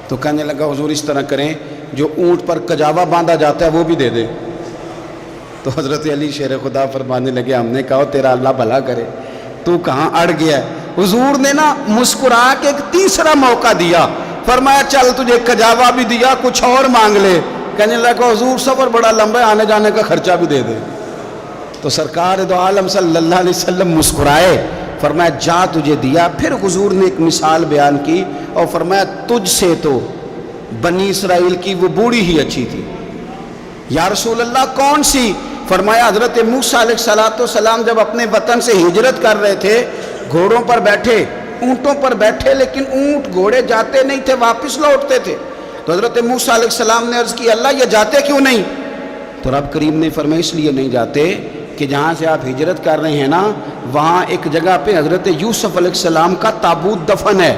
تو کہنے لگا حضور اس طرح کریں جو اونٹ پر کجاوا باندھا جاتا ہے وہ بھی دے دے۔ تو حضرت علی شیر خدا فرمانے لگے ہم نے کہا تیرا اللہ بھلا کرے، تو کہاں اڑ گیا ہے؟ حضور نے نا مسکرا کے ایک تیسرا موقع دیا، فرمایا چل تجھے کجاوا بھی دیا، کچھ اور مانگ لے۔ کہنے لگا حضور سفر بڑا لمبا ہے، آنے جانے کا خرچہ بھی دے دے۔ تو سرکار دو عالم صلی اللہ علیہ وسلم مسکرائے، فرمایا جا تجھے دیا۔ پھر حضور نے ایک مثال بیان کی اور فرمایا تجھ سے تو بنی اسرائیل کی وہ بوڑھی ہی اچھی تھی۔ یا رسول اللہ کون سی؟ فرمایا حضرت موسیٰ علیہ السلام جب اپنے وطن سے ہجرت کر رہے تھے، گھوڑوں پر بیٹھے، اونٹوں پر بیٹھے، لیکن اونٹ گھوڑے جاتے نہیں تھے، واپس لوٹتے تھے۔ تو حضرت موسیٰ علیہ السلام نے عرض کی اللہ یہ جاتے کیوں نہیں؟ تو رب کریم نے فرمایا اس لیے نہیں جاتے کہ جہاں سے آپ ہجرت کر رہے ہیں نا وہاں ایک جگہ پہ حضرت یوسف علیہ السلام کا تابوت دفن ہے،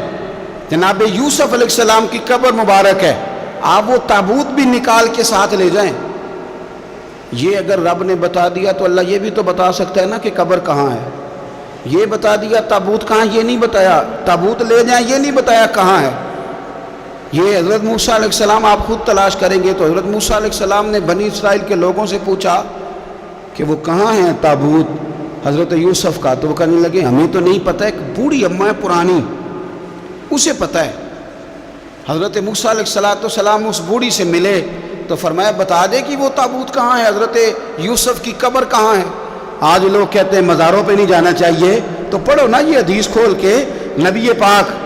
جناب یوسف علیہ السلام کی قبر مبارک ہے، آپ وہ تابوت بھی نکال کے ساتھ لے جائیں۔ یہ اگر رب نے بتا دیا تو اللہ یہ بھی تو بتا سکتا ہے نا کہ قبر کہاں ہے، یہ بتا دیا تابوت کہاں، یہ نہیں بتایا، تابوت لے جائیں یہ نہیں بتایا کہاں ہے۔ یہ حضرت موسیٰ علیہ السلام آپ خود تلاش کریں گے تو حضرت موسیٰ علیہ السلام نے بنی اسرائیل کے لوگوں سے پوچھا کہ وہ کہاں ہیں تابوت حضرت یوسف کا، تو وہ کہنے لگے ہمیں تو نہیں پتہ، ایک بوڑھی اماں ہے پرانی اسے پتہ ہے۔ حضرت موسیٰ علیہ السلام اس بوڑھی سے ملے تو فرمایا بتا دے کہ وہ تابوت کہاں ہے، حضرت یوسف کی قبر کہاں ہے۔ آج لوگ کہتے ہیں مزاروں پہ نہیں جانا چاہیے، تو پڑھو نا یہ حدیث کھول کے، نبی پاک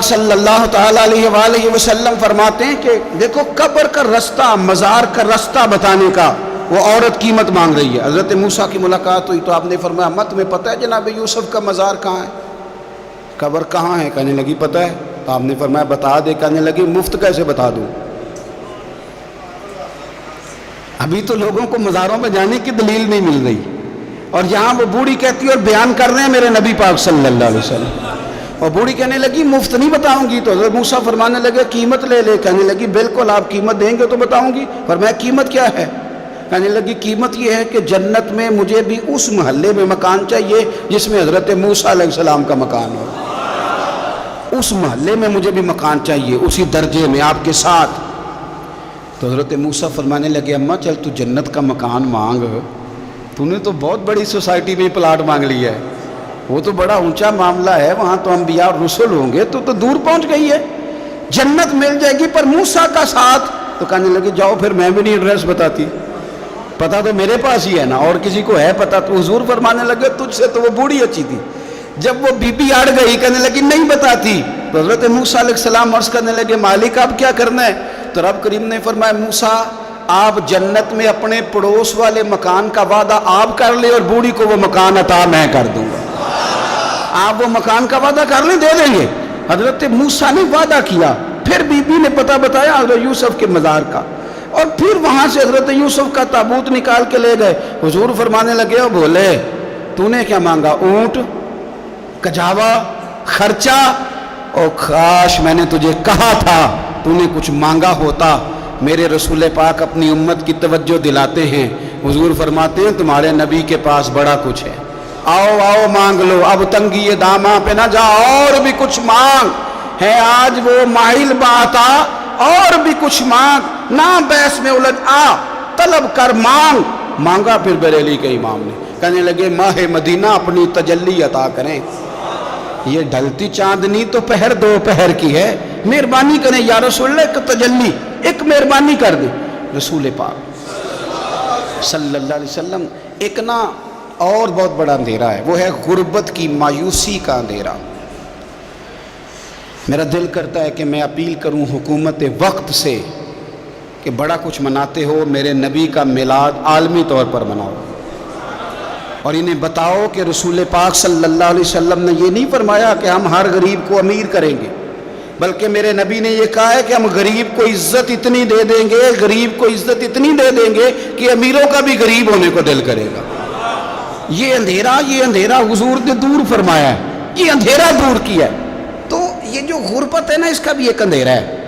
صلی اللہ تعالیٰ علیہ وآلہ وسلم فرماتے ہیں کہ دیکھو قبر کا رستہ، مزار کا رستہ بتانے کا وہ عورت قیمت مانگ رہی ہے۔ حضرت موسیٰ کی ملاقات ہوئی تو آپ نے فرمایا مت میں پتہ ہے جناب یوسف کا مزار کہاں ہے، قبر کہاں ہے؟ کہنے لگی پتہ ہے۔ تو آپ نے فرمایا بتا دے، کہنے لگی مفت کیسے بتا دوں، ابھی تو لوگوں کو مزاروں میں جانے کی دلیل نہیں مل رہی، اور یہاں وہ بوڑھی کہتی ہے اور بیان کر رہے ہیں میرے نبی پاک صلی اللہ علیہ وسلم، اور بوڑھی کہنے لگی مفت نہیں بتاؤں گی۔ تو حضرت موسیٰ فرمانے لگے قیمت لے لے، کہنے لگی بالکل آپ قیمت دیں گے تو بتاؤں گی۔ فرمایا قیمت کیا ہے؟ کہنے لگی قیمت یہ ہے کہ جنت میں مجھے بھی اس محلے میں مکان چاہیے جس میں حضرت موسیٰ علیہ السلام کا مکان ہو، اس محلے میں مجھے بھی مکان چاہیے، اسی درجے میں آپ کے ساتھ۔ تو حضرت موسیٰ فرمانے لگے اماں چل تو جنت کا مکان مانگ، تو نے تو بہت بڑی سوسائٹی میں پلاٹ مانگ لیا ہے، وہ تو بڑا اونچا معاملہ ہے، وہاں تو انبیاء اور رسول ہوں گے، تو دور پہنچ گئی ہے، جنت مل جائے گی پر موسیٰ کا ساتھ۔ تو کہنے لگے جاؤ پھر میں بھی نہیں ایڈریس بتاتی، پتہ تو میرے پاس ہی ہے نا، اور کسی کو ہے پتہ؟ تو حضور فرمانے لگے تجھ سے تو وہ بوڑھی اچھی تھی۔ جب وہ بی بی اڑ گئی کہنے لگی نہیں بتاتی، تو حضرت موسیٰ علیہ السلام عرض کرنے لگے مالک اب کیا کرنا ہے؟ تو رب کریم نے فرمایا موسیٰ آپ جنت میں اپنے پڑوس والے مکان کا وعدہ آپ کر لیں اور بوڑھی کو وہ مکان عطا میں کر دوں گا، آپ وہ مکان کا وعدہ کر لیں دے دیں گے۔ حضرت موسیٰ نے وعدہ کیا، پھر بی بی نے پتہ بتایا حضرت یوسف کے مزار کا، اور پھر وہاں سے حضرت یوسف کا تابوت نکال کے لے گئے۔ حضور فرمانے لگے او بولے تو نے کیا مانگا؟ اونٹ، کجاوا، خرچہ، اور کاش میں نے تجھے کہا تھا، تو نے کچھ مانگا ہوتا۔ میرے رسول پاک اپنی امت کی توجہ دلاتے ہیں، حضور فرماتے ہیں تمہارے نبی کے پاس بڑا کچھ ہے، آؤ آؤ مانگ لو، اب تنگی داماں پہ نہ جا، اور بھی کچھ مانگ ہے آج وہ ماحل بات آ، اور بھی کچھ مانگ، نہ بحث میں الجھ آ، طلب کر مانگ۔ مانگا پھر بریلی کے امام نے، کہنے لگے ماہ مدینہ اپنی تجلی عطا کریں، یہ ڈھلتی چاندنی تو پہر دو پہر کی ہے، مہربانی کریں یا رسول اللہ، ایک تجلی، ایک مہربانی کر دیں۔ رسول پاک صلی اللہ علیہ وسلم، ایک نا اور بہت بڑا اندھیرا ہے، وہ ہے غربت کی مایوسی کا اندھیرا۔ میرا دل کرتا ہے کہ میں اپیل کروں حکومت وقت سے کہ بڑا کچھ مناتے ہو، میرے نبی کا میلاد عالمی طور پر مناؤ، اور انہیں بتاؤ کہ رسول پاک صلی اللہ علیہ وسلم نے یہ نہیں فرمایا کہ ہم ہر غریب کو امیر کریں گے، بلکہ میرے نبی نے یہ کہا ہے کہ ہم غریب کو عزت اتنی دے دیں گے، غریب کو عزت اتنی دے دیں گے کہ امیروں کا بھی غریب ہونے کو دل کرے گا۔ یہ اندھیرا حضور نے دور فرمایا ہے، یہ اندھیرا دور کیا ہے۔ تو یہ جو غربت ہے نا، اس کا بھی ایک اندھیرا ہے،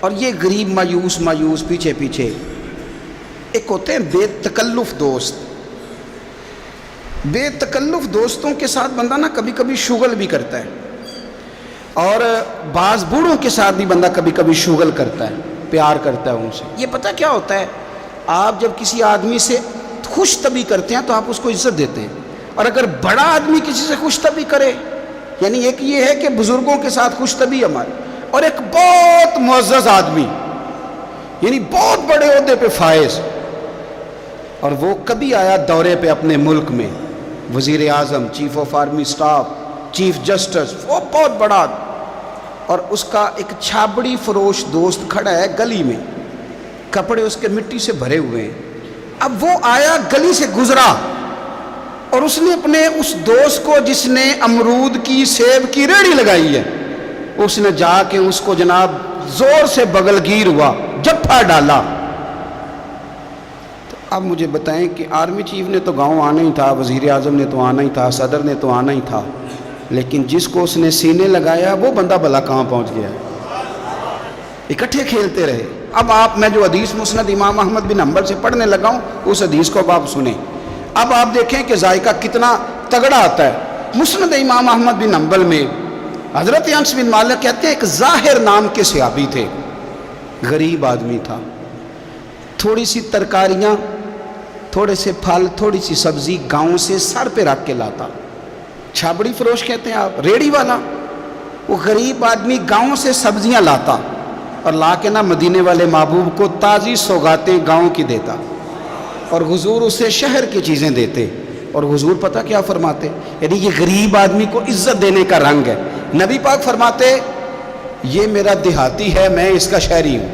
اور یہ غریب مایوس پیچھے پیچھے، ایک ہوتے ہیں بے تکلف دوست۔ بے تکلف دوستوں کے ساتھ بندہ نا کبھی کبھی شغل بھی کرتا ہے، اور بعض بوڑھوں کے ساتھ بھی بندہ کبھی کبھی شغل کرتا ہے، پیار کرتا ہے ان سے۔ یہ پتہ کیا ہوتا ہے، آپ جب کسی آدمی سے خوش طبی کرتے ہیں تو آپ اس کو عزت دیتے ہیں، اور اگر بڑا آدمی کسی سے خوش طبی کرے، یعنی ایک یہ ہے کہ بزرگوں کے ساتھ خوش طبی ہماری، اور ایک بہت معزز آدمی، یعنی بہت بڑے عہدے پہ فائز، اور وہ کبھی آیا دورے پہ اپنے ملک میں، وزیر اعظم، chief of army staff, chief justice, وہ بہت بڑا آدمی، اور اس کا ایک چھابڑی فروش دوست کھڑا ہے گلی میں، کپڑے اس کے مٹی سے بھرے ہوئے ہیں۔ اب وہ آیا گلی سے گزرا، اور اس نے اپنے اس دوست کو جس نے امرود کی سیب کی ریڑھی لگائی ہے، اس نے جا کے اس کو جناب زور سے بغل گیر ہوا، جپھا ڈالا۔ تو اب مجھے بتائیں کہ آرمی چیف نے تو گاؤں آنا ہی تھا، وزیر اعظم نے تو آنا ہی تھا، صدر نے تو آنا ہی تھا، لیکن جس کو اس نے سینے لگایا وہ بندہ بھلا کہاں پہنچ گیا ہے؟ اکٹھے کھیلتے رہے۔ اب میں جو حدیث مسند امام احمد بن حنبل سے پڑھنے لگا ہوں، اس حدیث کو اب آپ سنیں۔ اب آپ دیکھیں کہ ذائقہ کتنا تگڑا آتا ہے۔ مسند امام احمد بن حنبل میں حضرت انس بن مالک کہتے ہیں ایک ظاہر نام کے صحابی تھے، غریب آدمی تھا، تھوڑی سی ترکاریاں، تھوڑے سے پھل، تھوڑی سی سبزی گاؤں سے سر پہ رکھ کے لاتا۔ چھابڑی فروش کہتے ہیں آپ، ریڑھی والا، وہ غریب آدمی گاؤں سے سبزیاں لاتا اور لا کے نہ مدینے والے محبوب کو تازی سوغاتیں گاؤں کی دیتا، اور حضور اسے شہر کی چیزیں دیتے۔ اور حضور پتہ کیا فرماتے، یعنی یہ غریب آدمی کو عزت دینے کا رنگ ہے۔ نبی پاک فرماتے یہ میرا دیہاتی ہے، میں اس کا شہری ہوں۔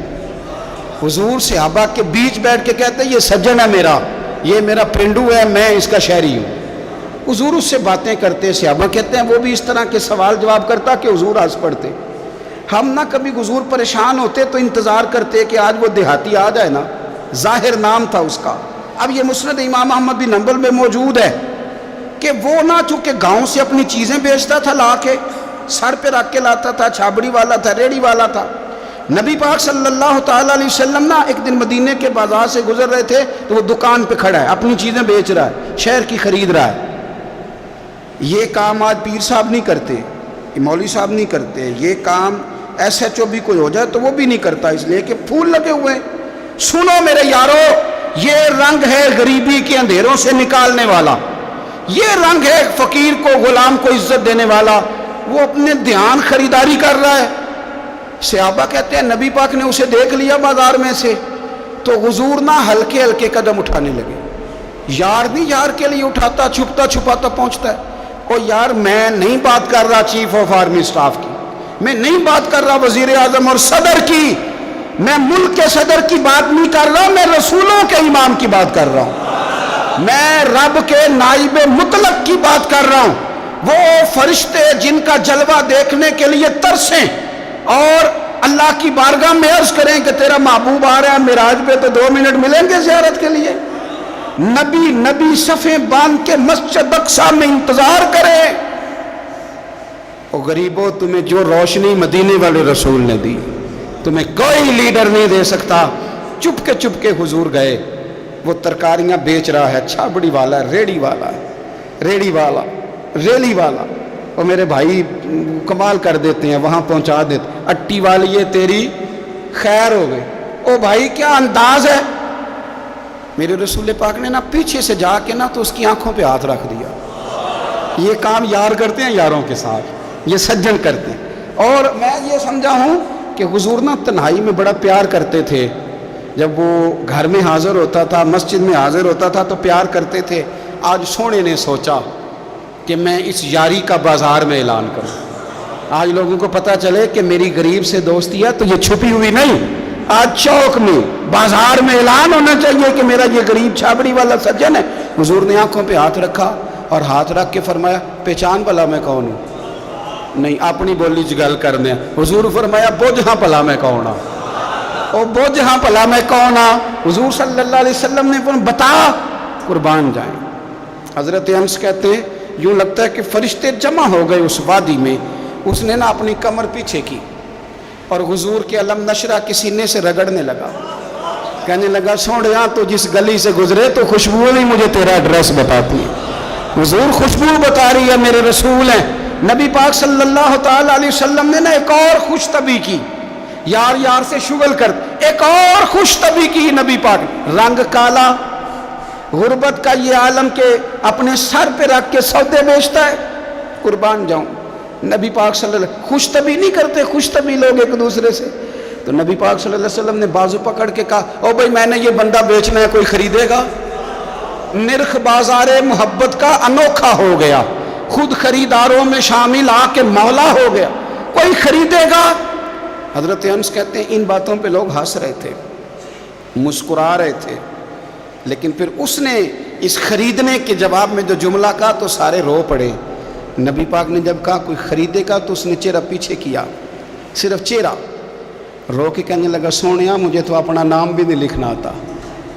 حضور صحابہ کے بیچ بیٹھ کے کہتے یہ سجن ہے میرا، یہ میرا پرندو ہے، میں اس کا شہری ہوں۔ حضور اس سے باتیں کرتے، صحابہ کہتے ہیں وہ بھی اس طرح کے سوال جواب کرتا کہ حضور ہنس پڑتے۔ ہم نہ کبھی حضور پریشان ہوتے تو انتظار کرتے کہ آج وہ دیہاتی آ جائے نا، ظاہر نام تھا اس کا۔ اب یہ مسند امام احمد بن حنبل میں موجود ہے کہ وہ نہ چونکہ گاؤں سے اپنی چیزیں بیچتا تھا، لا کے سر پہ رکھ کے لاتا تھا، چھابڑی والا تھا، ریڑھی والا تھا۔ نبی پاک صلی اللہ تعالیٰ علیہ وسلم نا ایک دن مدینے کے بازار سے گزر رہے تھے، تو وہ دکان پہ کھڑا ہے، اپنی چیزیں بیچ رہا ہے، شہر کی خرید رہا ہے۔ یہ کام آج پیر صاحب نہیں کرتے، مولوی صاحب نہیں کرتے، یہ کام ایس ایچ او بھی کوئی ہو جائے تو وہ بھی نہیں کرتا، اس لیے کہ پھول لگے ہوئے ہیں۔ سنو میرے یارو، یہ رنگ ہے غریبی کے اندھیروں سے نکالنے والا، یہ رنگ ہے فقیر کو، غلام کو عزت دینے والا۔ وہ اپنے دھیان خریداری کر رہا ہے۔ صحابہ کہتے ہیں نبی پاک نے اسے دیکھ لیا بازار میں سے، تو حضور نہ ہلکے ہلکے قدم اٹھانے لگے۔ یار نہیں یار کے لیے اٹھاتا، چھپتا چھپاتا پہنچتا ہے۔ او یار میں نہیں بات کر رہا چیف آف آرمی سٹاف کی، میں نہیں بات کر رہا وزیر اعظم اور صدر کی، میں ملک کے صدر کی بات نہیں کر رہا، میں رسولوں کے امام کی بات کر رہا ہوں، میں رب کے نائب مطلق کی بات کر رہا ہوں۔ وہ فرشتے جن کا جلوہ دیکھنے کے لیے ترسیں اور اللہ کی بارگاہ میں عرض کریں کہ تیرا محبوب آ رہا ہے معراج پہ، تو 2 منٹ ملیں گے زیارت کے لیے؟ نبی صفیں باندھ کے مسجد اقصی میں انتظار کرے، اور غریبوں تمہیں جو روشنی مدینے والے رسول نے دی تمہیں کوئی لیڈر نہیں دے سکتا۔ چپ کے حضور گئے، وہ ترکاریاں بیچ رہا ہے، چھابڑی والا، ریڑی والا، ریلی والا، اور میرے بھائی کمال کر دیتے ہیں، وہاں پہنچا دیتے، اٹی والی یہ تیری خیر ہو گئی۔ او بھائی کیا انداز ہے! میرے رسول پاک نے نا پیچھے سے جا کے نا تو اس کی آنکھوں پہ ہاتھ رکھ دیا۔ یہ کام یار کرتے ہیں یاروں کے ساتھ، یہ سجن کرتے ہیں۔ اور میں یہ سمجھا ہوں کہ حضور نا تنہائی میں بڑا پیار کرتے تھے، جب وہ گھر میں حاضر ہوتا تھا، مسجد میں حاضر ہوتا تھا تو پیار کرتے تھے۔ آج سونے نے سوچا کہ میں اس یاری کا بازار میں اعلان کروں، آج لوگوں کو پتہ چلے کہ میری غریب سے دوستی ہے، تو یہ چھپی ہوئی نہیں، آج چوک میں بازار میں اعلان ہونا چاہیے کہ میرا یہ غریب چھابڑی والا سجن ہے۔ حضور نے آنکھوں پہ ہاتھ رکھا اور ہاتھ رکھ کے فرمایا پہچان بھلا میں کون ہوں؟ نہیں، اپنی بولی گل کرنے۔ حضور فرمایا بوجھ ہاں بھلا میں کون ہوں؟ او بوجھ ہاں بھلا میں کون ہوں؟ حضور صلی اللہ علیہ وسلم نے فرمایا بتا، قربان جائیں۔ حضرت انس کہتے ہیں یوں لگتا ہے کہ فرشتے جمع ہو گئے اس وادی میں۔ اس نے نا اپنی کمر پیچھے کی اور حضور کے علم نشرہ کے سینے سے رگڑنے لگا، کہنے لگا سوڑیاں تو جس گلی سے گزرے تو خوشبو نہیں مجھے تیرا ایڈریس بتاتی ہے۔ حضور خوشبو بتا رہی ہے، میرے رسول ہیں۔ نبی پاک صلی اللہ تعالی علیہ وسلم نے نا ایک اور خوش طبی کی، یار یار سے شغل کر ایک اور خوش طبی کی نبی پاک۔ رنگ کالا، غربت کا یہ عالم کے اپنے سر پہ رکھ کے سودے بیچتا ہے، قربان جاؤں۔ نبی پاک صلی اللہ علیہ وسلم خوش طبی نہیں کرتے، خوش طبی لوگ ایک دوسرے سے۔ تو نبی پاک صلی اللہ علیہ وسلم نے بازو پکڑ کے کہا او بھائی میں نے یہ بندہ بیچنا ہے، کوئی خریدے گا؟ نرخ بازار محبت کا انوکھا ہو گیا، خود خریداروں میں شامل آ کے مولا ہو گیا، کوئی خریدے گا؟ حضرت انس کہتے ہیں ان باتوں پہ لوگ ہنس رہے تھے، مسکرا رہے تھے، لیکن پھر اس نے اس خریدنے کے جواب میں جو جملہ کہا تو سارے رو پڑے۔ نبی پاک نے جب کہا کوئی خریدے گا تو اس نے چہرہ پیچھے کیا، صرف چہرہ، رو کے کہنے لگا سونیا مجھے تو اپنا نام بھی نہیں لکھنا آتا،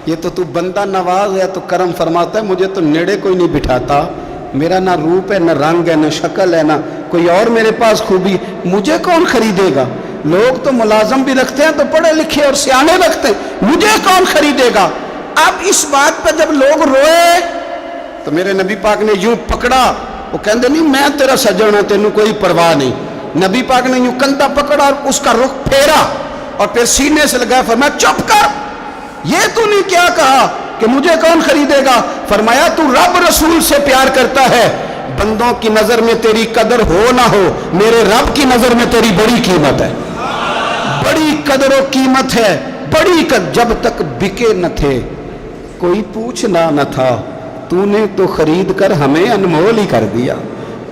یہ تو بندہ نواز ہے تو کرم فرماتا ہے، مجھے تو نیڑے کوئی نہیں بٹھاتا، میرا نہ روپ ہے، نہ رنگ ہے، نہ شکل ہے، نہ کوئی اور میرے پاس خوبی، مجھے کون خریدے گا؟ لوگ تو ملازم بھی رکھتے ہیں تو پڑھے لکھے اور سیانے رکھتے ہیں، مجھے کون خریدے گا؟ اب اس بات پہ جب لوگ روئے تو میرے نبی پاک نے یوں پکڑا، وہ کہندے نہیں میں تیرا سجن ہوں، تینوں کوئی پرواہ نہیں۔ نبی پاک نے یوں کندھا پکڑا اور اس کا رخ پھیرا اور پھر سینے سے لگایا، فرمایا چپ کر، یہ تو نہیں کیا کہا کہ مجھے کون خریدے گا؟ فرمایا تو رب رسول سے پیار کرتا ہے، بندوں کی نظر میں تیری قدر ہو نہ ہو، میرے رب کی نظر میں تیری بڑی قیمت ہے، بڑی قدر و قیمت ہے، بڑی قدر۔ جب تک بکے نہ تھے کوئی پوچھنا نہ تھا، تو نے تو خرید کر ہمیں انمول ہی کر دیا،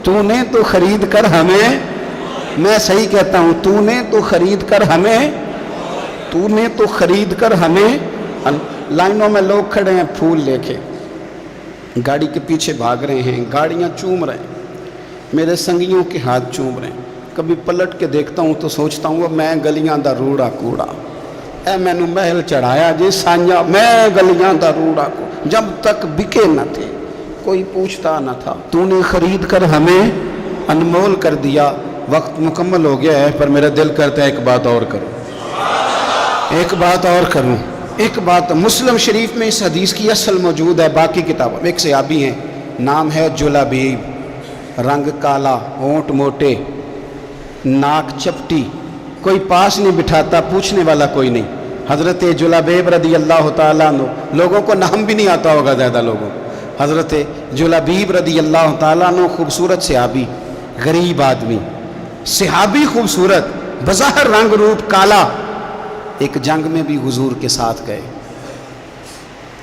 تو نے تو خرید کر ہمیں، میں صحیح کہتا ہوں، تو نے تو خرید کر ہمیں، تو نے تو خرید کر ہمیں۔ لائنوں میں لوگ کھڑے ہیں پھول لے کے، گاڑی کے پیچھے بھاگ رہے ہیں، گاڑیاں چوم رہے ہیں، میرے سنگیوں کے ہاتھ چوم رہے ہیں، کبھی پلٹ کے دیکھتا ہوں تو سوچتا ہوں میں گلیاں دا روڑا کوڑا، اے میں نو محل چڑھایا جی سانجا، میں گلیاں دا روڑا کوڑا، جب تک بکے نہ تھے کوئی پوچھتا نہ تھا، تو نے خرید کر ہمیں انمول کر دیا۔ وقت مکمل ہو گیا ہے پر میرا دل کرتا ہے ایک بات اور کروں، ایک بات اور کروں، ایک بات۔ مسلم شریف میں اس حدیث کی اصل موجود ہے، باقی کتابوں میں۔ ایک صحابی ہیں، نام ہے جلابیب، رنگ کالا، ہونٹ موٹے، ناک چپٹی، کوئی پاس نہیں بٹھاتا، پوچھنے والا کوئی نہیں۔ حضرت جلابیب رضی اللہ تعالیٰ عنہ، لوگوں کو نام بھی نہیں آتا ہوگا زیادہ لوگوں، حضرت جلابیب رضی اللہ تعالیٰ عنہ خوبصورت صحابی، غریب آدمی، صحابی خوبصورت، بظاہر رنگ روپ کالا۔ ایک جنگ میں بھی حضور کے ساتھ گئے،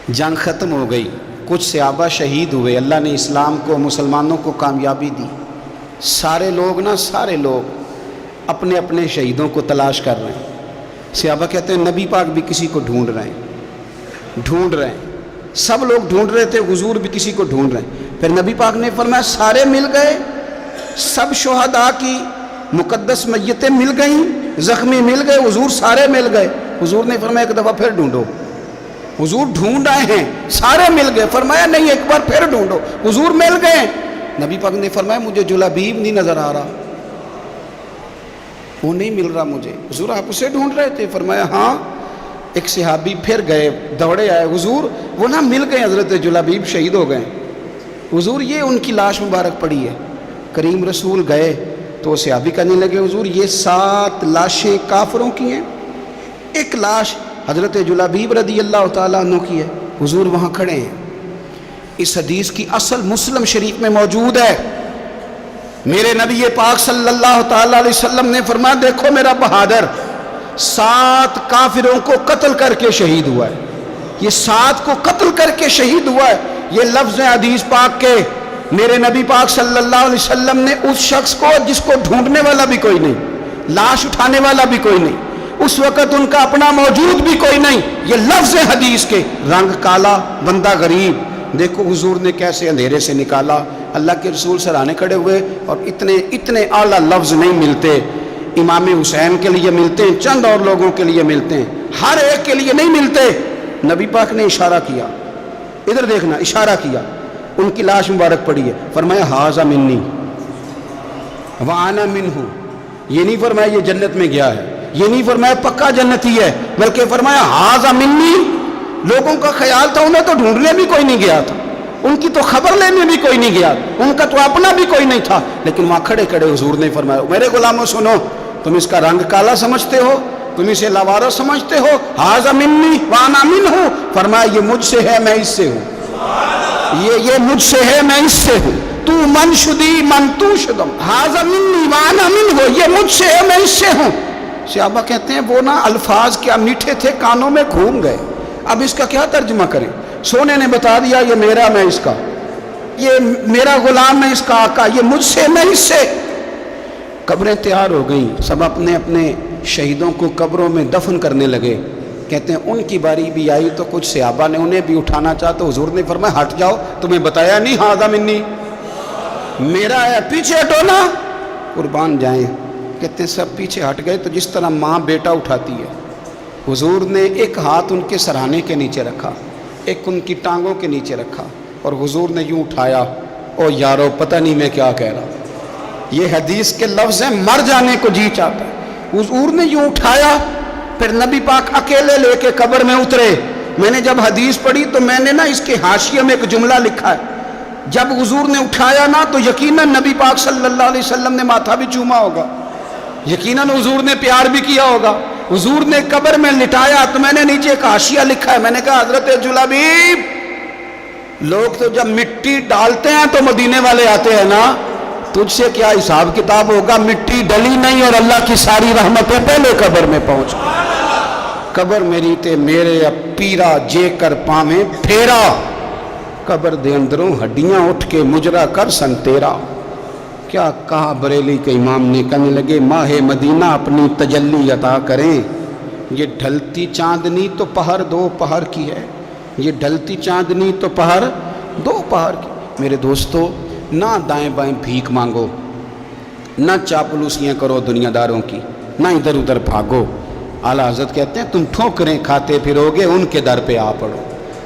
جنگ ختم ہو گئی، کچھ صحابہ شہید ہوئے، اللہ نے اسلام کو، مسلمانوں کو کامیابی دی۔ سارے لوگ اپنے اپنے شہیدوں کو تلاش کر رہے ہیں۔ صحابہ کہتے ہیں نبی پاک بھی کسی کو ڈھونڈ رہے ہیں، سب لوگ ڈھونڈ رہے تھے، حضور بھی کسی کو ڈھونڈ رہے ہیں۔ پھر نبی پاک نے فرمایا سارے مل گئے، سب شہداء کی مقدس میتیں مل گئیں، زخمی مل گئے، حضور سارے مل گئے۔ حضور نے فرمایا ایک دفعہ پھر ڈھونڈو، حضور ڈھونڈ آئے ہیں، سارے مل گئے، فرمایا نہیں ایک بار پھر ڈھونڈو، حضور مل گئے۔ نبی پاک نے فرمایا مجھے جلابیب نہیں نظر آ رہا، وہ نہیں مل رہا مجھے۔ حضور آپ اسے ڈھونڈ رہے تھے؟ فرمایا ہاں۔ ایک صحابی پھر گئے، دوڑے آئے، حضور وہ نہ مل گئے، حضرت جلابیب شہید ہو گئے حضور، یہ ان کی لاش مبارک پڑی ہے۔ کریم رسول گئے تو صحابی کہنے لگے حضور یہ 7 لاشیں کافروں کی ہیں، ایک لاش حضرت جلابیب رضی اللہ تعالیٰ عنہ کی ہے۔ حضور وہاں کھڑے ہیں۔ اس حدیث کی اصل مسلم شریف میں موجود ہے۔ میرے نبی پاک صلی اللہ تعالیٰ علیہ وسلم نے فرمایا دیکھو میرا بہادر 7 کافروں کو قتل کر کے شہید ہوا ہے، یہ 7 کو قتل کر کے شہید ہوا ہے۔ یہ لفظ حدیث پاک کے میرے نبی پاک صلی اللہ علیہ وسلم نے اس شخص کو جس کو ڈھونڈنے والا بھی کوئی نہیں، لاش اٹھانے والا بھی کوئی نہیں، اس وقت ان کا اپنا موجود بھی کوئی نہیں، یہ لفظ حدیث کے، رنگ کالا بندہ غریب، دیکھو حضور نے کیسے اندھیرے سے نکالا۔ اللہ کے رسول سرانے کھڑے ہوئے، اور اتنے اعلیٰ لفظ نہیں ملتے، امام حسین کے لیے ملتے ہیں، چند اور لوگوں کے لیے ملتے ہیں، ہر ایک کے لیے نہیں ملتے۔ نبی پاک نے اشارہ کیا، ادھر دیکھنا، اشارہ کیا، ان کی لاش مبارک پڑی ہے، فرمایا ھذا منی وانا منہ، یہ نہیں فرمایا یہ جنت میں گیا ہے، یہ نہیں فرمایا پکا جنتی ہے، بلکہ فرمایا ھذا منی۔ لوگوں کا خیال تھا انہیں تو ڈھونڈنے بھی کوئی نہیں گیا تھا، ان کی تو خبر لینے بھی کوئی نہیں گیا، ان کا تو اپنا بھی کوئی نہیں تھا، لیکن وہاں کھڑے کھڑے حضور نے فرمایا میرے غلاموں سنو، تم اس کا رنگ کالا سمجھتے ہو، تم اسے لاوارث سمجھتے ہو، ھذا منی وانا منہ، فرمایا یہ مجھ سے ہے میں اس سے ہوں، یہ مجھ سے ہے میں اس سے ہوں، تو من شدی من تو شدم، ھذا منی وانا منہ، یہ مجھ سے ہے میں اس سے ہوں۔ صحابہ کہتے ہیں وہ نا الفاظ کیا میٹھے تھے، کانوں میں گھوم گئے، اب اس کا کیا ترجمہ کریں؟ سونے نے بتا دیا یہ میرا میں اس کا، یہ میرا غلام میں اس کا آقا، یہ مجھ سے میں اس سے۔ قبریں تیار ہو گئیں، سب اپنے اپنے شہیدوں کو قبروں میں دفن کرنے لگے۔ کہتے ہیں ان کی باری بھی آئی تو کچھ صحابہ نے انہیں بھی اٹھانا چاہا تو حضور نے فرمایا ہٹ جاؤ، تمہیں بتایا نہیں ھذا منی، میرا ہے، پیچھے ہٹو نا، قربان جائیں۔ کہتے ہیں سب پیچھے ہٹ گئے، تو جس طرح ماں بیٹا اٹھاتی ہے، حضور نے ایک ہاتھ ان کے سرہانے کے نیچے رکھا، ایک ان کی ٹانگوں کے نیچے رکھا، اور حضور نے یوں اٹھایا، او یارو پتہ نہیں میں کیا کہہ رہا، یہ حدیث کے لفظ ہیں، مر جانے کو جی چاہتا ہے۔ حضور نے یوں اٹھایا، پھر نبی پاک اکیلے لے کے قبر میں اترے۔ میں نے جب حدیث پڑھی تو میں نے نا اس کے حاشیے میں ایک جملہ لکھا ہے، جب حضور نے اٹھایا نا تو یقیناً نبی پاک صلی اللہ علیہ وسلم نے ماتھا بھی چوما ہوگا، یقیناً حضور نے پیار بھی کیا ہوگا۔ حضور نے قبر میں لٹایا تو میں نے نیچے ایک حاشیہ لکھا ہے، میں نے کہا حضرت جلابیب، لوگ تو جب مٹی ڈالتے ہیں تو مدینے والے آتے ہیں نا، تجھ سے کیا حساب کتاب ہوگا، مٹی ڈلی نہیں اور اللہ کی ساری رحمتیں پہلے قبر میں پہنچ گئی۔ قبر میری تے میرے اب پیرا جے کر پاویں پھیرا، قبر دے اندروں ہڈیاں اٹھ کے مجرا کر سن تیرا۔ کیا کہا بریلی کے امام نے، کہنے لگے ماہ مدینہ اپنی تجلی عطا کریں، یہ ڈھلتی چاندنی تو پہر 2 پہر کی ہے، یہ ڈھلتی چاندنی تو پہر 2 پہر کی۔ میرے دوستو، نہ دائیں بائیں بھیک مانگو، نہ چاپلوسیاں کرو دنیا داروں کی، نہ ادھر ادھر بھاگو۔ اعلیٰ حضرت کہتے ہیں تم ٹھوکریں کھاتے پھروگے ان کے در پہ آ پڑو۔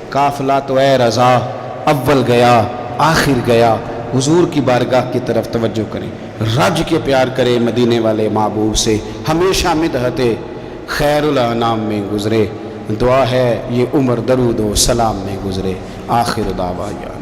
قافلہ تو اے رضا اول گیا آخر گیا، حضور کی بارگاہ کی طرف توجہ کریں، رج کے پیار کرے مدینے والے محبوب سے، ہمیشہ مدحت خیر الانام میں گزرے، دعا ہے یہ عمر درود و سلام میں گزرے۔ آخر دعوانا